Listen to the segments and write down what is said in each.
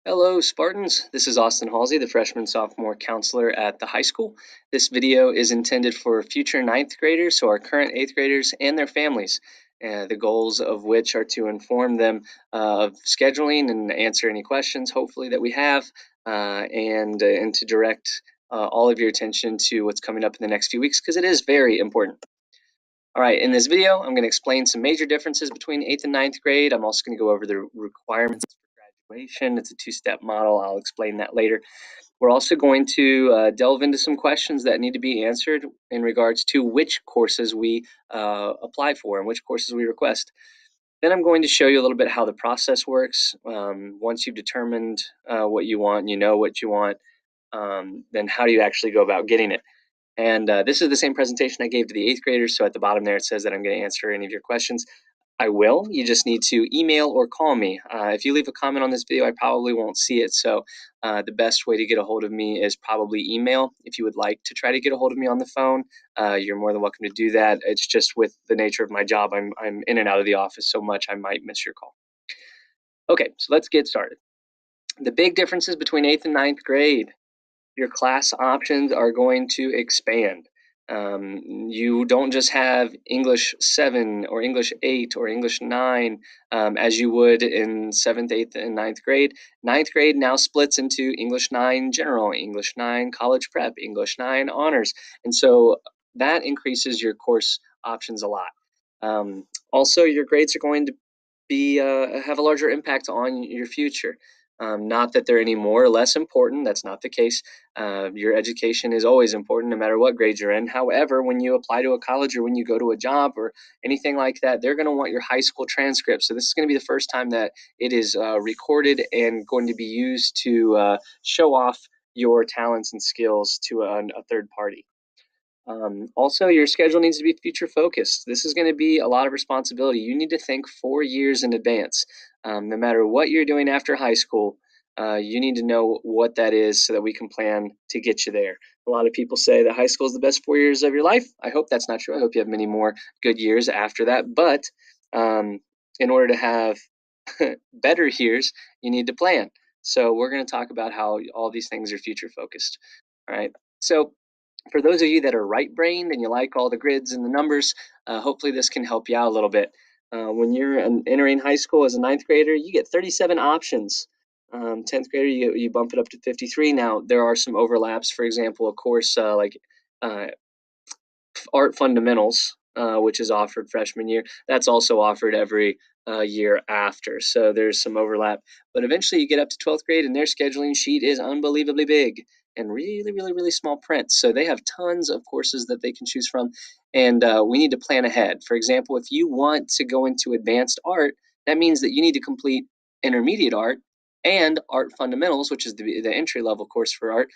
Hello, Spartans. This is Austin Halsey, the freshman/sophomore counselor at the high school. This video is intended for future ninth graders, so our current eighth graders and their families, the goals of which are to inform them of scheduling and answer any questions, hopefully, that we have, and to direct all of your attention to what's coming up in the next few weeks, because it is very important. All right, in this video, I'm going to explain some major differences between 8th and ninth grade. I'm also going to go over the requirements for graduation. It's a two-step model. I'll explain that later. We're also going to delve into some questions that need to be answered in regards to which courses we apply for and which courses we request. Then I'm going to show you a little bit how the process works. Once you've determined what you want, and you know what you want, then how do you actually go about getting it? And this is the same presentation I gave to the eighth graders. So at the bottom there, it says that I'm going to answer any of your questions. I will. You just need to email or call me. If you leave a comment on this video, I probably won't see it. So the best way to get a hold of me is probably email. If you would like to try to get a hold of me on the phone, you're more than welcome to do that. It's just with the nature of my job, I'm in and out of the office so much I might miss your call. Okay, so let's get started. The big differences between 8th and ninth grade. Your class options are going to expand. You don't just have English 7 or English 8 or English 9 as you would in 7th, 8th, and ninth grade. Ninth grade now splits into English 9 general, English 9 college prep, English 9 honors. And so that increases your course options a lot. Also, your grades are going to have a larger impact on your future. Not that they're any more or less important. That's not the case. Your education is always important, no matter what grade you're in. However, when you apply to a college or when you go to a job or anything like that, they're going to want your high school transcript. So this is going to be the first time that it is recorded and going to be used to show off your talents and skills to a third party. Also, your schedule needs to be future focused. This is going to be a lot of responsibility. You need to think 4 years in advance. No matter what you're doing after high school, you need to know what that is so that we can plan to get you there. A lot of people say that high school is the best 4 years of your life. I hope that's not true. I hope you have many more good years after that. But in order to have better years, you need to plan. So we're going to talk about how all these things are future focused. All right. So for those of you that are right-brained and you like all the grids and the numbers, hopefully this can help you out a little bit. When you're entering high school as a ninth grader, you get 37 options. 10th grader, you bump it up to 53. Now, there are some overlaps. For example, a course like Art Fundamentals, which is offered freshman year, that's also offered every year after. So there's some overlap. But eventually you get up to 12th grade and their scheduling sheet is unbelievably big and really, really, really small print. So they have tons of courses that they can choose from. And we need to plan ahead. For example, if you want to go into advanced art, that means that you need to complete intermediate art and art fundamentals, which is the entry level course for art.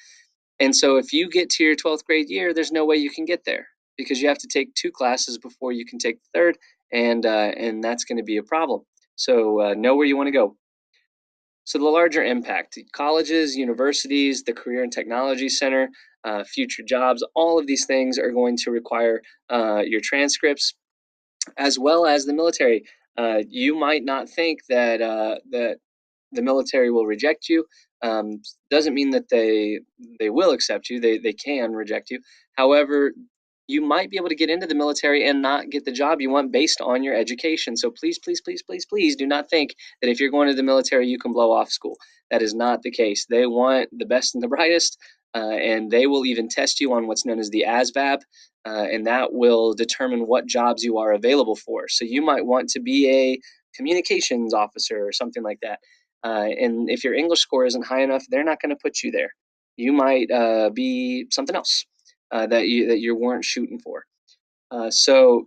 And so if you get to your 12th grade year, there's no way you can get there because you have to take 2 classes before you can take the third, and that's going to be a problem. So know where you want to go. So the larger impact, colleges, universities, the Career and Technology Center, future jobs, all of these things are going to require your transcripts, as well as the military. You might not think that the military will reject you. Doesn't mean that they will accept you. They can reject you. However, you might be able to get into the military and not get the job you want based on your education. So please, please, please, please, please do not think that if you're going to the military, you can blow off school. That is not the case. They want the best and the brightest, and they will even test you on what's known as the ASVAB, and that will determine what jobs you are available for. So you might want to be a communications officer or something like that. And if your English score isn't high enough, they're not going to put you there. You might be something else that you weren't shooting for. So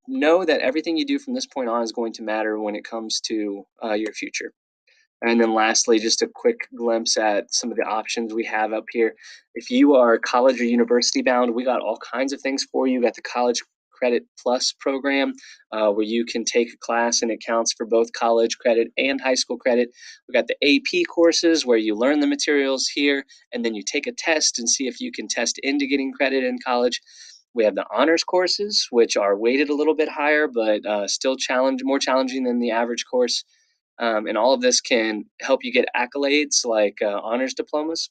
know that everything you do from this point on is going to matter when it comes to your future. And then lastly, just a quick glimpse at some of the options we have up here. If you are college or university bound, we got all kinds of things for you. We got the College Credit Plus program, where you can take a class and it counts for both college credit and high school credit. We got the AP courses where you learn the materials here and then you take a test and see if you can test into getting credit in college. We have the honors courses, which are weighted a little bit higher, but still more challenging than the average course. And all of this can help you get accolades like honors diplomas.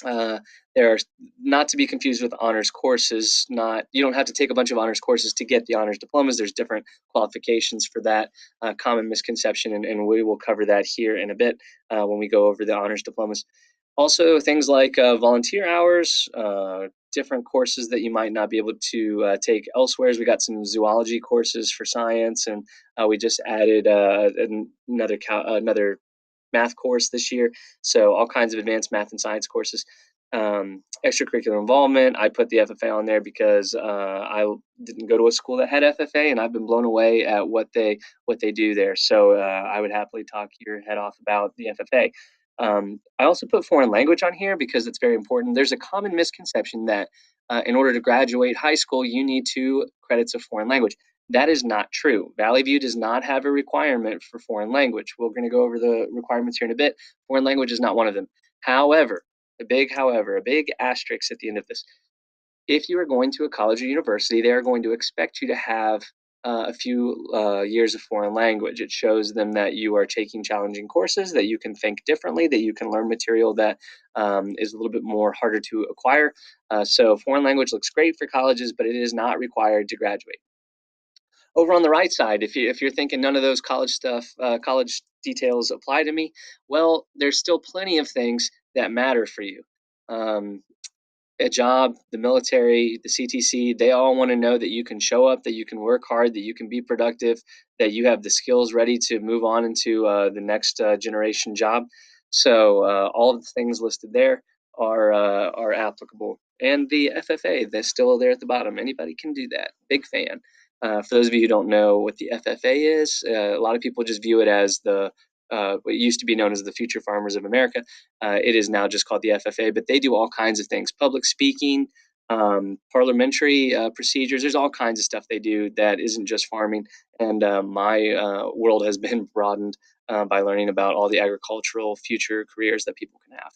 Uh, there are not to be confused with honors courses. Not You don't have to take a bunch of honors courses to get the honors diplomas. There's different qualifications for that. Common misconception, and we will cover that here in a bit when we go over the honors diplomas. Also, things like volunteer hours, different courses that you might not be able to take elsewhere. We got some zoology courses for science, and we just added another math course this year. So all kinds of advanced math and science courses. Extracurricular involvement. I put the FFA on there because I didn't go to a school that had FFA, and I've been blown away at what they do there. So I would happily talk your head off about the FFA. I also put foreign language on here because it's very important. There's a common misconception that in order to graduate high school, you need 2 credits of foreign language. That is not true. Valley View does not have a requirement for foreign language. We're going to go over the requirements here in a bit. Foreign language is not one of them. However, a big asterisk at the end of this. If you are going to a college or university, they are going to expect you to have a few years of foreign language. It shows them that you are taking challenging courses, that you can think differently, that you can learn material that is a little bit more harder to acquire. So foreign language looks great for colleges, but it is not required to graduate. Over on the right side, if you're thinking none of those college details apply to me, well, there's still plenty of things that matter for you. Um, a job, the military, the CTC, they all want to know that you can show up, that you can work hard, that you can be productive, that you have the skills ready to move on into the next generation job. So all of the things listed there are applicable. And the FFA, they're still there at the bottom. Anybody can do that. Big fan. For those of you who don't know what the FFA is, a lot of people just view it as what used to be known as the Future Farmers of America. It is now just called the FFA, but they do all kinds of things: public speaking, parliamentary procedures. There's all kinds of stuff they do that isn't just farming. And my world has been broadened by learning about all the agricultural future careers that people can have.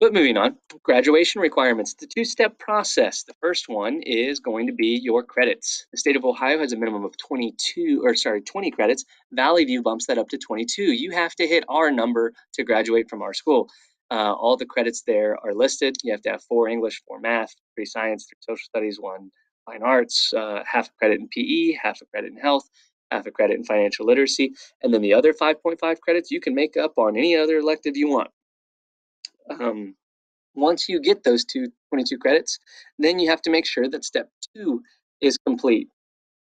But moving on, graduation requirements, the 2-step process. The first one is going to be your credits. The state of Ohio has a minimum of 20 credits. Valley View bumps that up to 22. You have to hit our number to graduate from our school. All the credits there are listed. You have to have 4 English, 4 math, 3 science, 3 social studies, 1 fine arts, half a credit in PE, half a credit in health, half a credit in financial literacy, and then the other 5.5 credits you can make up on any other elective you want. Once you get those 22 credits, then you have to make sure that step 2 is complete.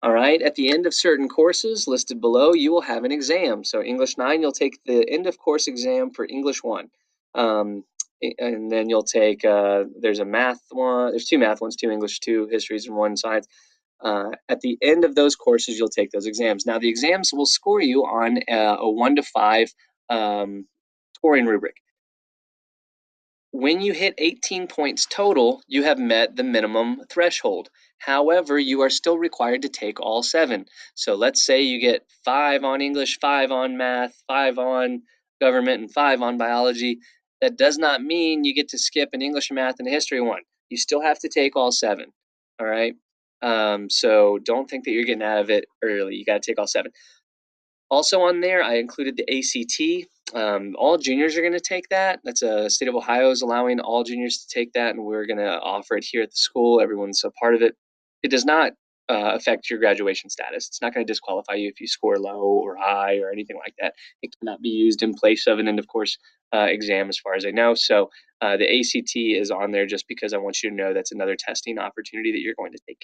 All right, at the end of certain courses listed below, you will have an exam. So English 9, you'll take the end of course exam for English 1. And then you'll take, there's a math one, there's 2 math ones, 2 English, 2 histories, and 1 science. At the end of those courses, you'll take those exams. Now, the exams will score you on a 1 to 5 scoring rubric. When you hit 18 points total, you have met the minimum threshold. However, you are still required to take all 7. So let's say you get 5 on English, 5 on math, 5 on government, and 5 on biology. That does not mean you get to skip an English, math, and a history one. You still have to take all 7. All right. So don't think that you're getting out of it early. You got to take all 7. Also on there, I included the ACT. All juniors are going to take that. That's a state of Ohio is allowing all juniors to take that, and we're going to offer it here at the school. Everyone's a part of it. It does not affect your graduation status. It's not going to disqualify you if you score low or high or anything like that. It cannot be used in place of an end of course exam, as far as I know. So the ACT is on there just because I want you to know that's another testing opportunity that you're going to take.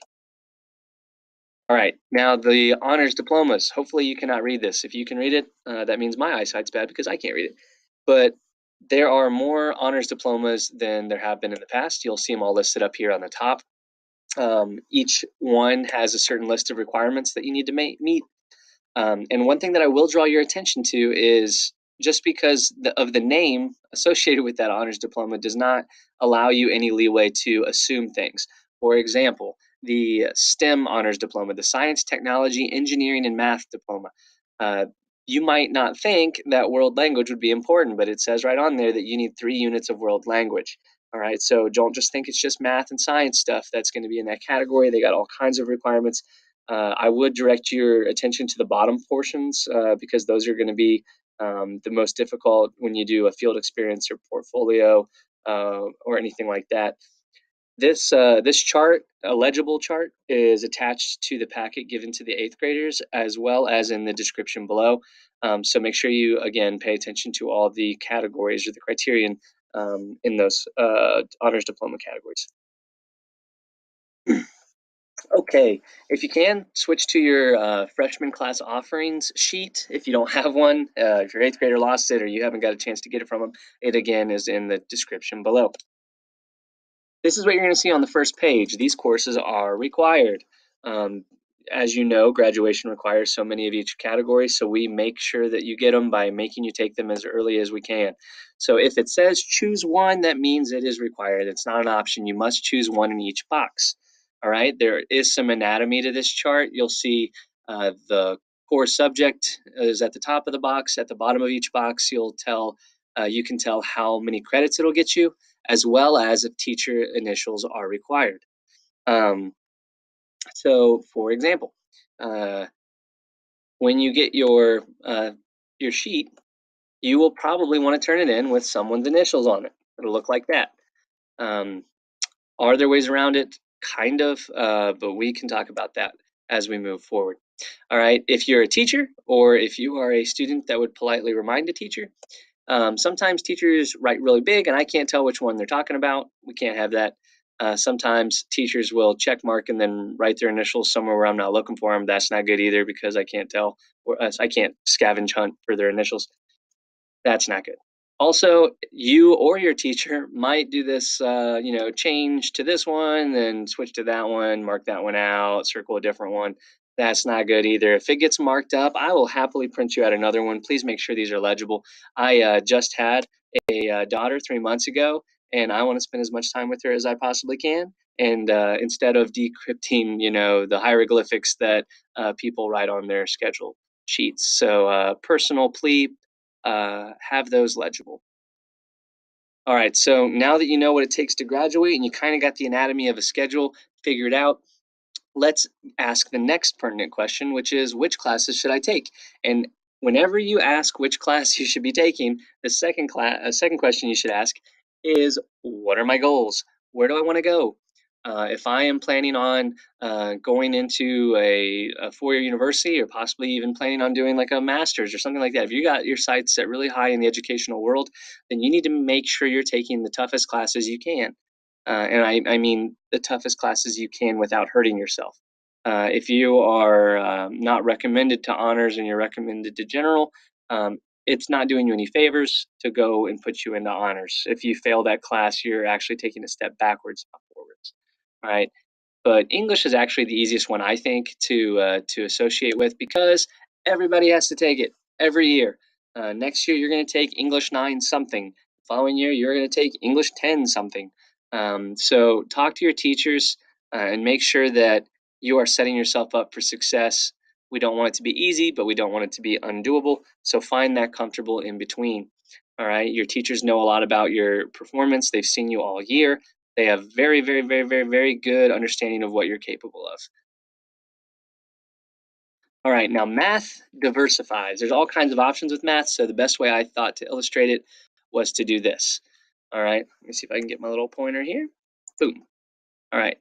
All right, now the honors diplomas. Hopefully you cannot read this. If you can read it, that means my eyesight's bad because I can't read it. But there are more honors diplomas than there have been in the past. You'll see them all listed up here on the top. Each one has a certain list of requirements that you need to meet. And one thing that I will draw your attention to is just because of the name associated with that honors diploma does not allow you any leeway to assume things. For example, the STEM honors diploma, the science, technology, engineering, and math diploma. Uh, you might not think that world language would be important, but it says right on there that you need 3 units of world language. All right, so don't just think it's just math and science stuff that's going to be in that category. They got all kinds of requirements. I would direct your attention to the bottom portions because those are going to be the most difficult when you do a field experience or portfolio or anything like that. This chart, a legible chart, is attached to the packet given to the eighth graders as well as in the description below. So make sure you again pay attention to all the categories or the criterion in those honors diploma categories. Okay, if you can, switch to your freshman class offerings sheet. If you don't have one, if your eighth grader lost it or you haven't got a chance to get it from them, it again is in the description below. This is what you're going to see on the first page. These courses are required. Um, as you know, graduation requires so many of each category, so we make sure that you get them by making you take them as early as we can. So if it says choose one, that means it is required. It's not an option. You must choose one in each box. All right, there is some anatomy to this chart. You'll see the core subject is at the top of the box. At the bottom of each box, you can tell how many credits it'll get you, as well as if teacher initials are required. So, for example, uh, when you get your sheet, you will probably want to turn it in with someone's initials on it. It'll look like that. Um, are there ways around it? Kind of, but we can talk about that as we move forward. All right, if you're a teacher or if you are a student that would politely remind a teacher, sometimes teachers write really big and I can't tell which one they're talking about. We can't have that. Sometimes teachers will check mark and then write their initials somewhere where I'm not looking for them. That's not good either because I can't tell, or I can't scavenge hunt for their initials. That's not good. Also, you or your teacher might do this, change to this one, then switch to that one, mark that one out, circle a different one. That's not good either. If it gets marked up, I will happily print you out another one. Please make sure these are legible. I just had a daughter 3 months ago, and I want to spend as much time with her as I possibly can. And instead of decrypting, the hieroglyphics that people write on their schedule sheets. So personal plea, have those legible. All right, so now that you know what it takes to graduate and you kind of got the anatomy of a schedule figured out, let's ask the next pertinent question, which is which classes should I take? And whenever you ask which class you should be taking, the second question you should ask is what are my goals? Where do I want to go? If I am planning on going into a four-year university or possibly even planning on doing like a master's or something like that, if you got your sights set really high in the educational world, then you need to make sure you're taking the toughest classes you can. And I mean the toughest classes you can without hurting yourself. If you are not recommended to honors and you're recommended to general, it's not doing you any favors to go and put you into honors. If you fail that class, you're actually taking a step backwards, not forwards. All right. But English is actually the easiest one I think to associate with because everybody has to take it every year. Next year you're going to take English 9 something. Following year you're going to take English 10 something. So talk to your teachers and make sure that you are setting yourself up for success. We don't want it to be easy, but we don't want it to be undoable. So find that comfortable in between. All right. Your teachers know a lot about your performance. They've seen you all year. They have very, very, very, very, very good understanding of what you're capable of. All right, now math diversifies. There's all kinds of options with math, so the best way I thought to illustrate it was to do this. All right, let me see if I can get my little pointer here. Boom. All right,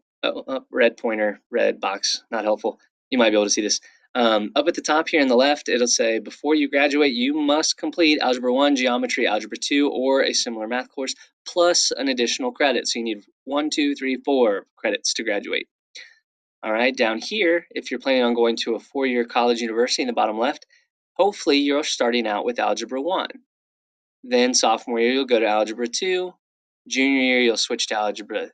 red pointer, red box, not helpful. You might be able to see this. Up at the top here on the left, it'll say, before you graduate, you must complete Algebra 1, Geometry, Algebra 2, or a similar math course, plus an additional credit. So you need 1, 2, 3, 4 credits to graduate. All right, down here, if you're planning on going to a four-year college university in the bottom left, hopefully you're starting out with Algebra 1. Then sophomore year, you'll go to Algebra 2. Junior year, you'll switch to Algebra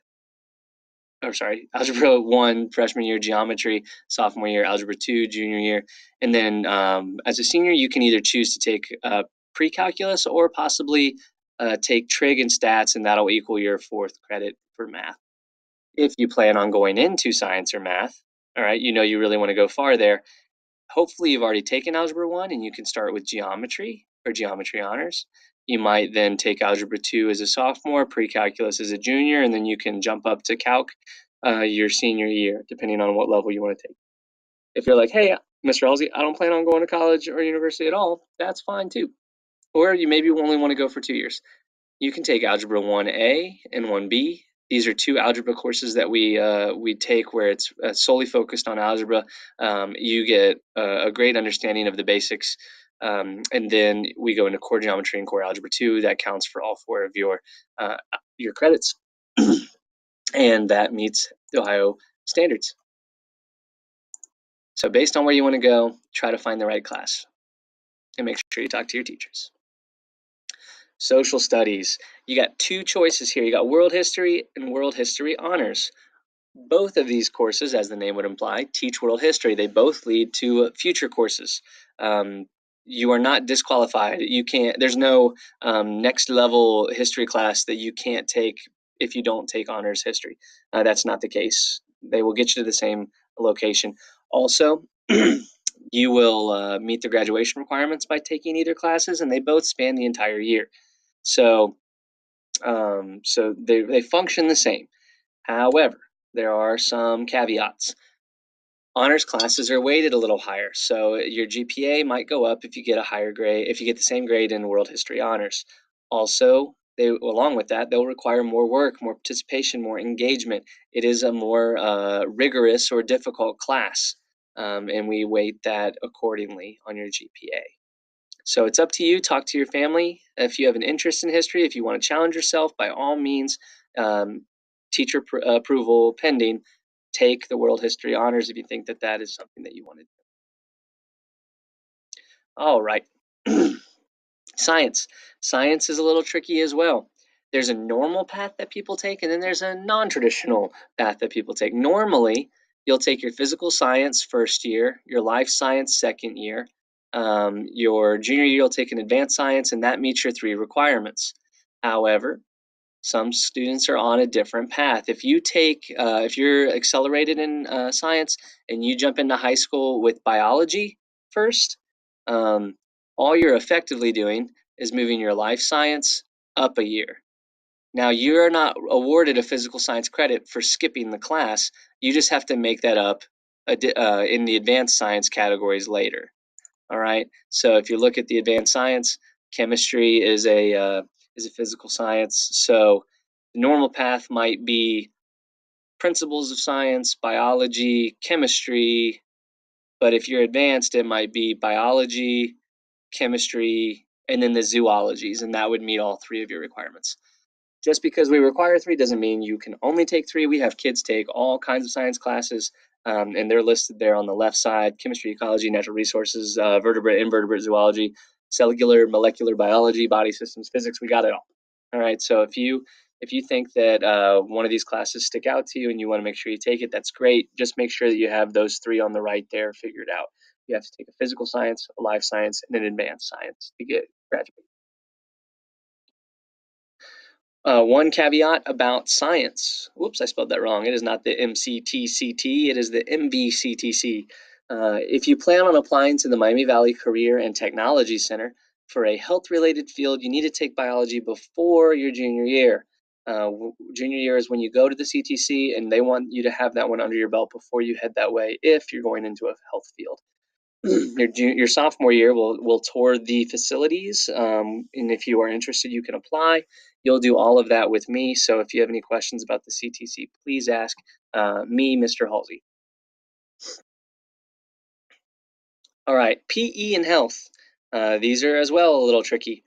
1, freshman year, Geometry, sophomore year, Algebra 2, junior year. And then as a senior, you can either choose to take pre-calculus or possibly take trig and stats, and that'll equal your fourth credit for math. If you plan on going into science or math, all right, you really want to go far there. Hopefully you've already taken Algebra 1 and you can start with geometry or geometry honors. You might then take Algebra 2 as a sophomore, pre-calculus as a junior, and then you can jump up to calc your senior year, depending on what level you want to take. If you're like, hey, Mr. Halsey, I don't plan on going to college or university at all, that's fine too. Or you maybe only want to go for 2 years. You can take Algebra 1A and 1B. These are two algebra courses that we take where it's solely focused on algebra. You get a great understanding of the basics, and then we go into core geometry and core algebra 2. That counts for all 4 of your credits, and that meets the Ohio standards. So based on where you want to go, try to find the right class, and make sure you talk to your teachers. Social studies. You got 2 choices here. You got world history and world history honors. Both of these courses, as the name would imply, teach world history. They both lead to future courses. You are not disqualified. You can't. There's no next level history class that you can't take if you don't take honors history. That's not the case. They will get you to the same location. Also, you will meet the graduation requirements by taking either classes, and they both span the entire year. So, so they function the same. However, there are some caveats. Honors classes are weighted a little higher, so your GPA might go up if you get a higher grade, if you get the same grade in World History Honors. Also, along with that, they'll require more work, more participation, more engagement. It is a more rigorous or difficult class, and we weight that accordingly on your GPA. So it's up to you. Talk to your family. If you have an interest in history, if you want to challenge yourself, by all means, um, teacher approval pending, take the World History Honors if you think that that is something that you want to do. All right. Science. Science is a little tricky as well. There's a normal path that people take, and then there's a non-traditional path that people take. Normally, you'll take your physical science first year, your life science second year, your junior year you'll take an advanced science, and that meets your 3 requirements. However, some students are on a different path. If you're accelerated in science and you jump into high school with biology first, um, all you're effectively doing is moving your life science up a year. Now, you're not awarded a physical science credit for skipping the class. You just have to make that up in the advanced science categories later. All right. So if you look at the advanced science, chemistry is a physical science. So the normal path might be principles of science, biology, chemistry. But if you're advanced, it might be biology, chemistry, and then the zoologies, and that would meet all 3 of your requirements. Just because we require 3 doesn't mean you can only take 3. We have kids take all kinds of science classes, and they're listed there on the left side: chemistry, ecology, natural resources, vertebrate, invertebrate, zoology, cellular, molecular biology, body systems, physics. We got it all. All right. So if you think that one of these classes stick out to you and you want to make sure you take it, that's great. Just make sure that you have those 3 on the right there figured out. You have to take a physical science, a life science, and an advanced science to get graduated. One caveat about science. Whoops, I spelled that wrong. It is not the MCTCT, it is the MVCTC. If you plan on applying to the Miami Valley Career and Technology Center for a health-related field, you need to take biology before your junior year. Junior year is when you go to the CTC, and they want you to have that one under your belt before you head that way if you're going into a health field. Your sophomore year will tour the facilities, and if you are interested, you can apply. You'll do all of that with me. So if you have any questions about the CTC, please ask me, Mr. Halsey. All right, PE and health. These are as well a little tricky.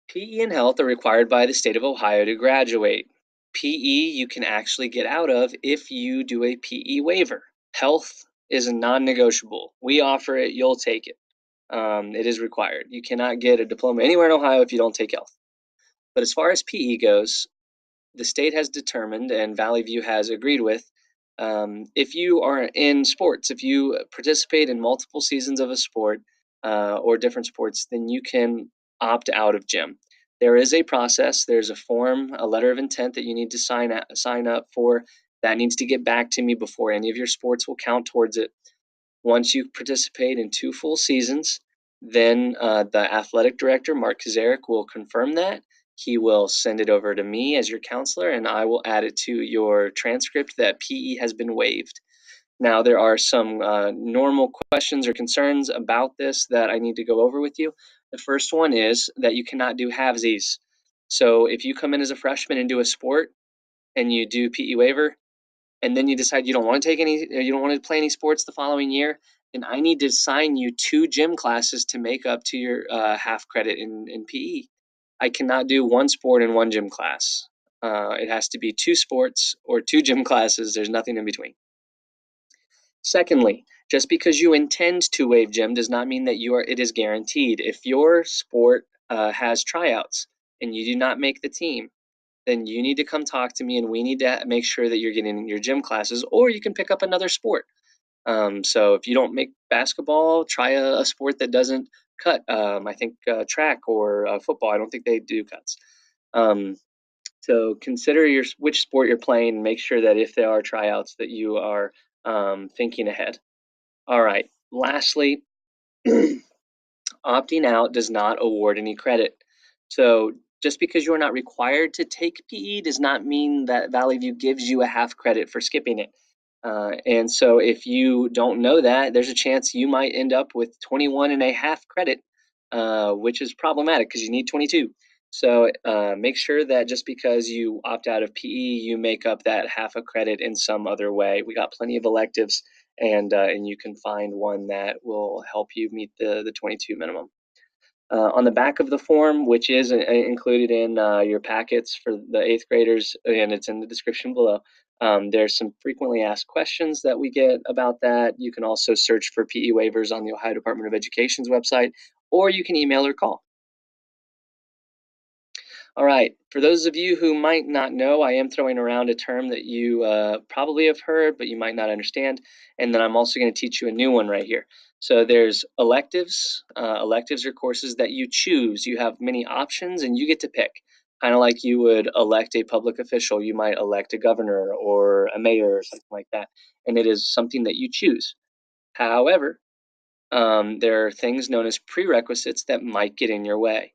PE and health are required by the state of Ohio to graduate. PE you can actually get out of if you do a PE waiver. Health is a non-negotiable. We offer it, you'll take it. It is required. You cannot get a diploma anywhere in Ohio if you don't take health. But as far as PE goes, the state has determined, and Valley View has agreed with, if you are in sports, if you participate in multiple seasons of a sport or different sports, then you can opt out of gym. There is a process. There's a form, a letter of intent that you need to sign up for. That needs to get back to me before any of your sports will count towards it. Once you participate in 2 full seasons, then the athletic director, Mark Kazarek, will confirm that. He will send it over to me as your counselor, and I will add it to your transcript that PE has been waived. Now, there are some normal questions or concerns about this that I need to go over with you. The first one is that you cannot do halvesies. So if you come in as a freshman and do a sport and you do PE waiver, and then you decide you don't want to take any, you don't want to play any sports the following year, then I need to assign you 2 gym classes to make up to your half credit in PE. I cannot do one sport in one gym class. It has to be 2 sports or 2 gym classes. There's nothing in between. Secondly, just because you intend to waive gym does not mean that it is guaranteed. If your sport has tryouts and you do not make the team, then you need to come talk to me and we need to make sure that you're getting in your gym classes, or you can pick up another sport. So if you don't make basketball, try a sport that doesn't cut. I think track or football. I don't think they do cuts. Um, so consider which sport you're playing and make sure that if there are tryouts that you are thinking ahead. All right. Lastly, opting out does not award any credit. So just because you are not required to take PE does not mean that Valley View gives you a half credit for skipping it. And so if you don't know that, there's a chance you might end up with 21 and a half credit, which is problematic because you need 22. So make sure that just because you opt out of PE, you make up that half a credit in some other way. We got plenty of electives, and you can find one that will help you meet the 22 minimum. On the back of the form, which is included in your packets for the 8th graders, and it's in the description below, there's some frequently asked questions that we get about that. You can also search for PE waivers on the Ohio Department of Education's website, or you can email or call. All right, for those of you who might not know, I am throwing around a term that you probably have heard, but you might not understand. And then I'm also going to teach you a new one right here. So there's electives. Electives are courses that you choose. You have many options and you get to pick. Kind of like you would elect a public official. You might elect a governor or a mayor or something like that. And it is something that you choose. However, there are things known as prerequisites that might get in your way.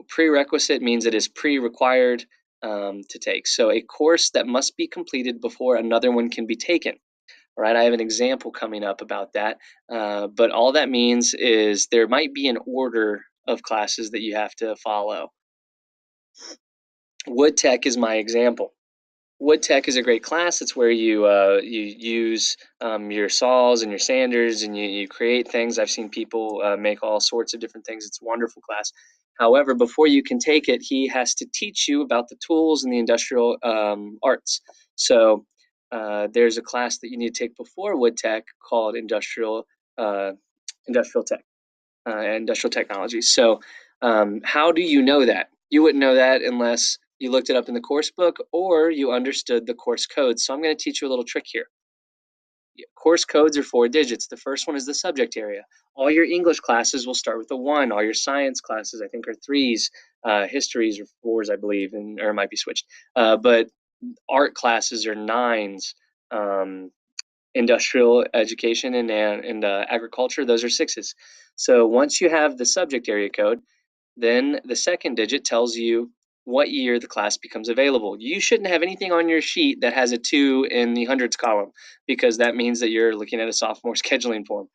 Prerequisite means it is pre-required to take. So a course that must be completed before another one can be taken. All right, I have an example coming up about that. But all that means is there might be an order of classes that you have to follow. Wood Tech is my example. Wood Tech is a great class. It's where you use your saws and your sanders and you create things. I've seen people make all sorts of different things. It's a wonderful class. However, before you can take it, he has to teach you about the tools and the industrial arts. So there's a class that you need to take before Wood Tech called uh, industrial tech, industrial technology. So how do you know that? You wouldn't know that unless you looked it up in the course book or you understood the course codes. So I'm going to teach you a little trick here. Course codes are 4 digits. The first one is the subject area. All your English classes will start with a 1. All your science classes, I think, are 3s. Histories are 4s, I believe, or it might be switched. But art classes are 9s. Industrial education and agriculture, those are 6s. So once you have the subject area code, then the second digit tells you what year the class becomes available. You shouldn't have anything on your sheet that has a 2 in the hundreds column because that means that you're looking at a sophomore scheduling form.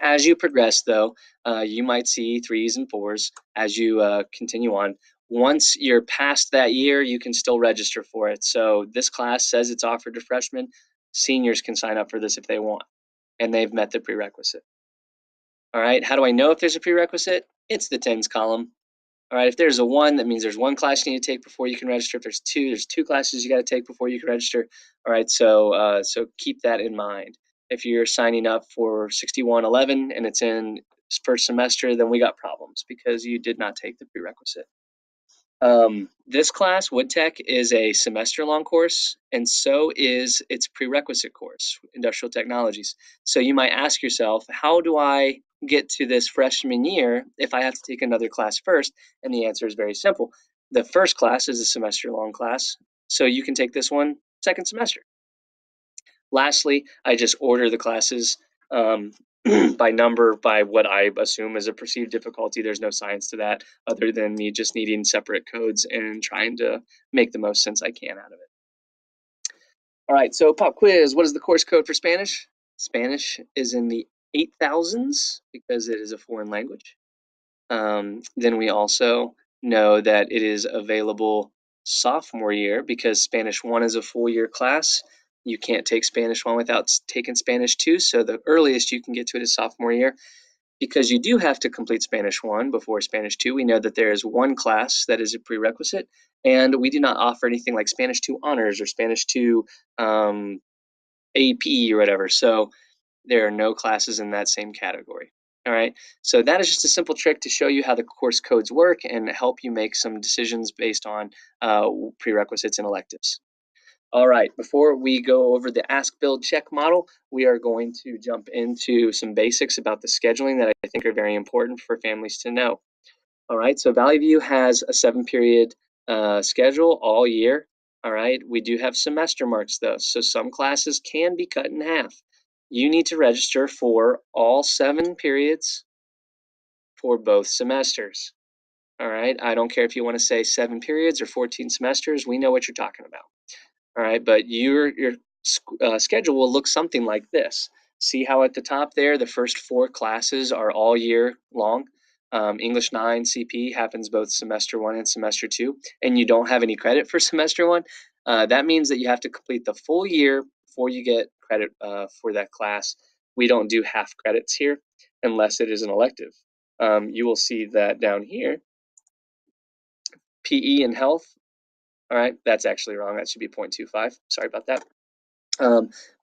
As you progress, though, you might see 3s and 4s as you continue on. Once you're past that year, you can still register for it. So this class says it's offered to freshmen. Seniors can sign up for this if they want, and they've met the prerequisite. All right, how do I know if there's a prerequisite? It's the tens column. All right, if there's a 1, that means there's 1 class you need to take before you can register. If there's 2 classes you got to take before you can register. All right, so keep that in mind. If you're signing up for 6111 and it's in first semester, then we got problems because you did not take the prerequisite. This class, Wood Tech, is a semester-long course, and so is its prerequisite course, Industrial Technologies. So you might ask yourself, how do I get to this freshman year if I have to take another class first? And the answer is very simple. The first class is a semester-long class, so you can take this one second semester. Lastly, I just order the classes um, by number, by what I assume is a perceived difficulty. There's no science to that other than me just needing separate codes and trying to make the most sense I can out of it. All right, so pop quiz. What is the course code for Spanish? Spanish is in the 8,000s because it is a foreign language. Then we also know that it is available sophomore year because Spanish 1 is a full year class. You can't take Spanish 1 without taking Spanish 2, so the earliest you can get to it is sophomore year. Because you do have to complete Spanish 1 before Spanish 2, we know that there is one class that is a prerequisite, and we do not offer anything like Spanish 2 honors or Spanish 2 AP or whatever. So there are no classes in that same category. All right, so that is just a simple trick to show you how the course codes work and help you make some decisions based on prerequisites and electives. All right, before we go over the ask, build, check model, we are going to jump into some basics about the scheduling that I think are very important for families to know. All right, so Valley View has a 7-period schedule all year. All right, we do have semester marks though, so some classes can be cut in half. You need to register for all 7 periods for both semesters. All right, I don't care if you want to say 7 periods or 14 semesters, we know what you're talking about. All right, but your schedule will look something like this. See how at the top there, the first 4 classes are all year long. English 9 CP happens both semester 1 and semester 2, and you don't have any credit for semester 1. That means that you have to complete the full year before you get credit for that class. We don't do half credits here unless it is an elective. You will see that down here, PE and health. All right, that's actually wrong. That should be 0.25. Sorry about that.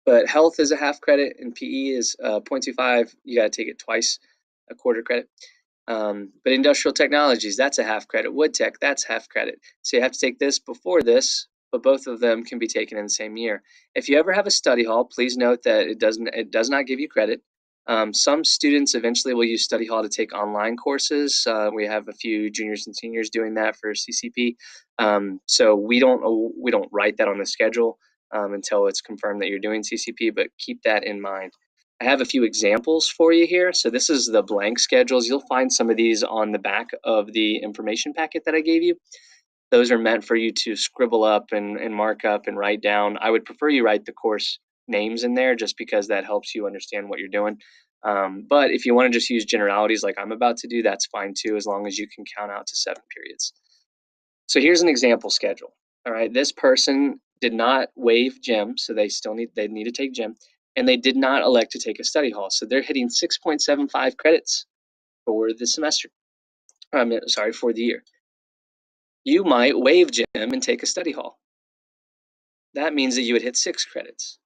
But health is a half credit and PE is 0.25. You got to take it twice, a quarter credit. But industrial technologies, that's a half credit. Wood tech, that's half credit. So you have to take this before this, but both of them can be taken in the same year. If you ever have a study hall, please note that it does not give you credit. Some students eventually will use study hall to take online courses. We have a few juniors and seniors doing that for CCP. So we don't write that on the schedule until it's confirmed that you're doing CCP, but keep that in mind. I have a few examples for you here. So this is the blank schedules. You'll find some of these on the back of the information packet that I gave you. Those are meant for you to scribble up and mark up and write down. I would prefer you write the course names in there just because that helps you understand what you're doing. But if you want to just use generalities like I'm about to do, that's fine too, as long as you can count out to 7 periods. So here's an example schedule. All right, this person did not waive gym, so they need to take gym, and they did not elect to take a study hall, so they're hitting 6.75 credits for the semester. Sorry, for the year. You might waive gym and take a study hall. That means that you would hit 6 credits.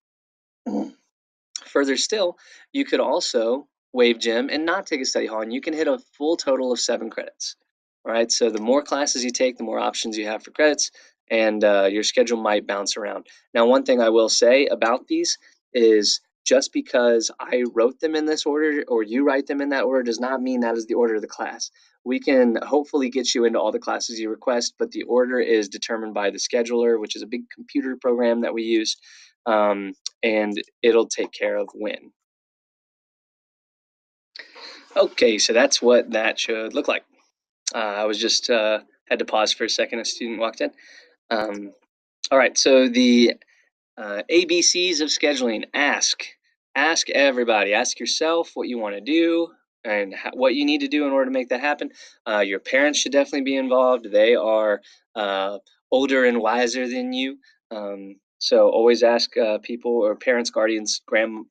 Further still, you could also waive gym and not take a study hall, and you can hit a full total of 7 credits. All right, so the more classes you take, the more options you have for credits, and your schedule might bounce around. Now, one thing I will say about these is just because I wrote them in this order or you write them in that order does not mean that is the order of the class. We can hopefully get you into all the classes you request, but the order is determined by the scheduler, which is a big computer program that we use, and it'll take care of when. Okay, so that's what that should look like. I was just had to pause for a second. A student walked in. All right, so the ABCs of scheduling. Ask everybody. Ask yourself what you want to do and what you need to do in order to make that happen. Your parents should definitely be involved. They are older and wiser than you. So always ask people or parents, guardians, grandma,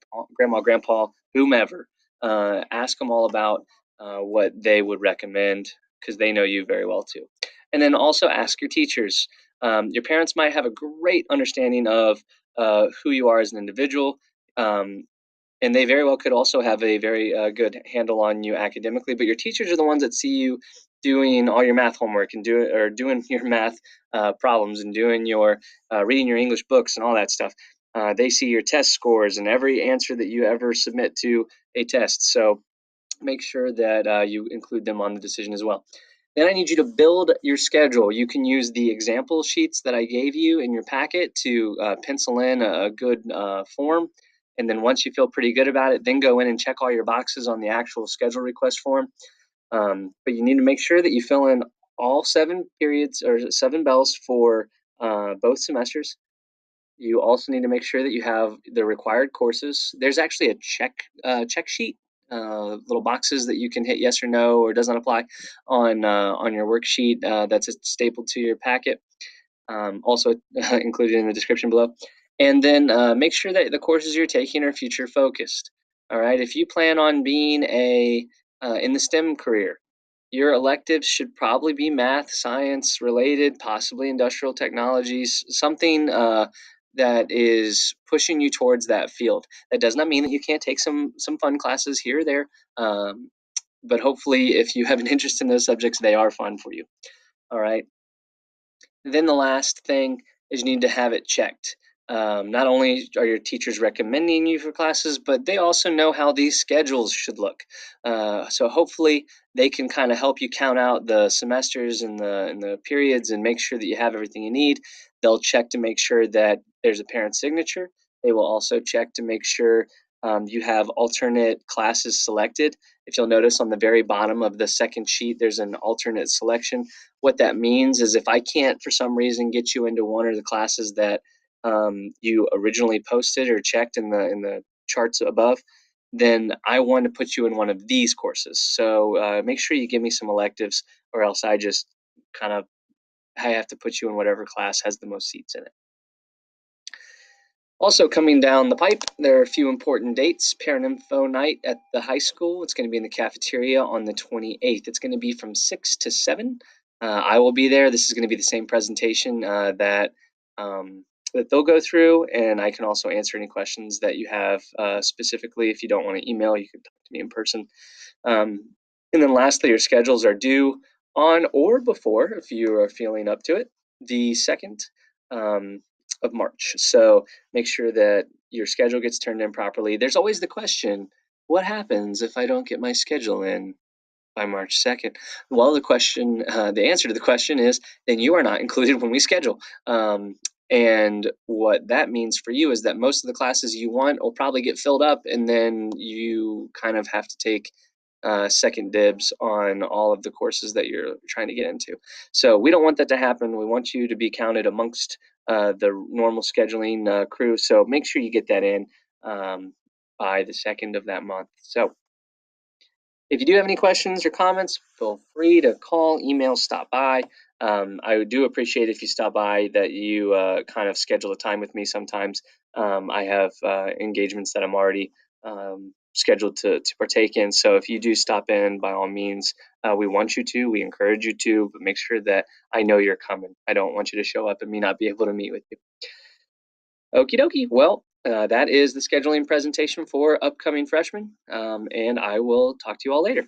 grandpa, whomever. Ask them all about what they would recommend because they know you very well too. And then also ask your teachers. Your parents might have a great understanding of who you are as an individual, and they very well could also have a very good handle on you academically. But your teachers are the ones that see you doing all your math homework and doing your math problems and doing your reading your English books and all that stuff. They see your test scores and every answer that you ever submit to a test. So make sure that you include them on the decision as well. Then I need you to build your schedule. You can use the example sheets that I gave you in your packet to pencil in a good form. And then once you feel pretty good about it, then go in and check all your boxes on the actual schedule request form. But you need to make sure that you fill in all 7 periods or 7 bells for both semesters. You also need to make sure that you have the required courses. There's actually a check sheet, little boxes that you can hit yes or no or does not apply on your worksheet. That's a staple to your packet, also included in the description below. And then make sure that the courses you're taking are future focused. All right, if you plan on being a in the STEM career, your electives should probably be math, science related, possibly industrial technologies, something that is pushing you towards that field. That does not mean that you can't take some fun classes here or there, but hopefully, if you have an interest in those subjects, they are fun for you. All right. Then the last thing is you need to have it checked. Not only are your teachers recommending you for classes, but they also know how these schedules should look. So hopefully they can kind of help you count out the semesters and the periods and make sure that you have everything you need. They'll check to make sure that there's a parent signature. They will also check to make sure you have alternate classes selected. If you'll notice on the very bottom of the second sheet, there's an alternate selection. What that means is if I can't, for some reason, get you into one of the classes that you originally posted or checked in the charts above, then I want to put you in one of these courses. So make sure you give me some electives, or else I just kind of I have to put you in whatever class has the most seats in it. Also coming down the pipe, there are a few important dates. Parent Info Night at the high school. It's going to be in the cafeteria on the 28th. It's going to be from 6 to 7. I will be there. This is going to be the same presentation that they'll go through, and I can also answer any questions that you have specifically. If you don't want to email, you can talk to me in person. And then lastly, your schedules are due on or before, if you are feeling up to it, the 2nd of March. So make sure that your schedule gets turned in properly. There's always the question, what happens if I don't get my schedule in by March 2nd? Well, the answer to the question is, then you are not included when we schedule. And what that means for you is that most of the classes you want will probably get filled up, and then you kind of have to take second dibs on all of the courses that you're trying to get into. So we don't want that to happen. We want you to be counted amongst the normal scheduling crew. So make sure you get that in by the 2nd of that month. So if you do have any questions or comments, feel free to call, email, stop by. I do appreciate if you stop by, that you kind of schedule a time with me sometimes. I have engagements that I'm already scheduled to partake in. So if you do stop in, by all means, we want you to, we encourage you to, but make sure that I know you're coming. I don't want you to show up and me not be able to meet with you. Okie dokie. Well, that is the scheduling presentation for upcoming freshmen, and I will talk to you all later.